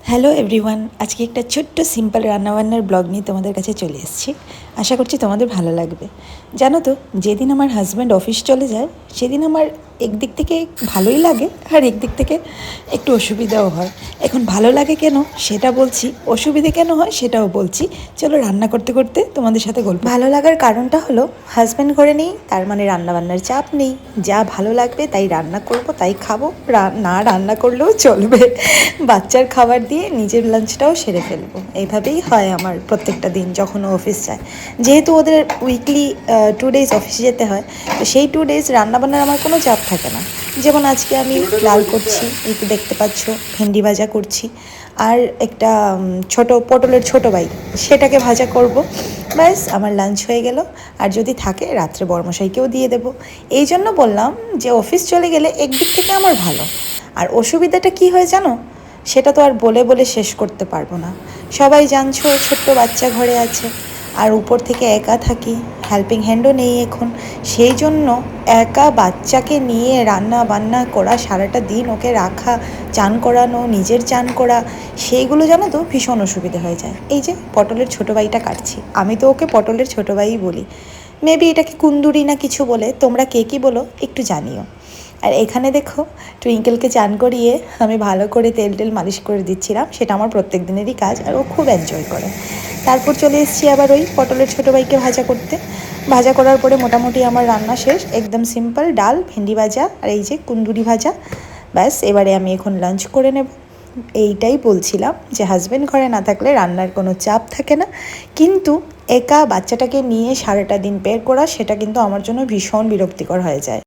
Hello everyone, আজকে একটা ছোট্ট সিম্পল রান্নাবান্নার ব্লগ নিয়ে তোমাদের কাছে চলে এসেছি। আশা করছি তোমাদের ভালো লাগবে। জানো তো, যেদিন আমার হাজব্যান্ড অফিস চলে যায় সেদিন আমার একদিক থেকে ভালোই লাগে আর একদিক থেকে একটু অসুবিধাও হয়। এখন ভালো লাগে কেন সেটা বলছি, অসুবিধে কেন হয় সেটাও বলছি। চলো রান্না করতে করতে তোমাদের সাথে গল্প। ভালো লাগার কারণটা হলো হাজব্যান্ড ঘরে নেই, তার মানে রান্নাবান্নার চাপ নেই। যা ভালো লাগবে তাই রান্না করব, তাই খাবো, না রান্না করলেও চলবে। বাচ্চার খাবার দিয়ে নিজের লাঞ্চটাও সেরে ফেলবো। এইভাবেই হয় আমার প্রত্যেকটা দিন যখন ও অফিস যায়। যেহেতু ওদের উইকলি 2 ডেজ অফিসে যেতে হয়, তো সেই 2 ডেজ রান্নাবান্নার আমার কোনো চাপ থাকে না। যেমন আজকে আমি ডাল করছি, এই তো দেখতে পাচ্ছ, ভেন্ডি ভাজা করছি, আর একটা ছোট পটলের ছোট বাইক, সেটাকে ভাজা করব। ব্যাস আমার লাঞ্চ হয়ে গেল। আর যদি থাকে রাত্রে বড়মশাইকেও দিয়ে দেবো। এই জন্য বললাম যে অফিস চলে গেলে একদিক থেকে আমার ভালো। আর অসুবিধাটা কী হয় জানো, সেটা তো আর বলে বলে শেষ করতে পারবো না। সবাই জানছো ছোট্ট বাচ্চা ঘরে আছে, আর উপর থেকে একা থাকি, হেল্পিং হ্যান্ডও নেই এখন। সেই জন্য একা বাচ্চাকে নিয়ে রান্না বান্না করা, সারাটা দিন ওকে রাখা, চান করানো, নিজের চান করা, সেইগুলো জানো তো ভীষণ অসুবিধে হয়ে যায়। এই যে পটলের ছোটো ভাইটা কাটছি, আমি তো ওকে পটলের ছোটো ভাইই বলি। মেবি এটাকে কুন্দুরি না কিছু বলে, তোমরা কে কী বলো একটু জানিও। আর এখানে দেখো, টুইঙ্কেলকে চান করিয়ে আমি ভালো করে তেল মালিশ করে দিচ্ছিলাম। সেটা আমার প্রত্যেক দিনেরই কাজ, আর ও খুব এনজয় করে। তারপর চলে এসেছি আবার ওই পটলের ছোটো ভাইকে ভাজা করতে। ভাজা করার পরে মোটামুটি আমার রান্না শেষ। একদম সিম্পল ডাল, ভেন্ডি ভাজা, আর এই যে কুন্দুরি ভাজা। ব্যাস, এবারে আমি এখন লাঞ্চ করে নেব। এইটাই বলছিলাম যে হাজব্যান্ড ঘরে না থাকলে রান্নার কোনো চাপ থাকে না, কিন্তু একা বাচ্চাটাকে নিয়ে সারাটা দিন বের করা, সেটা কিন্তু আমার জন্য ভীষণ বিরক্তিকর হয়ে যায়।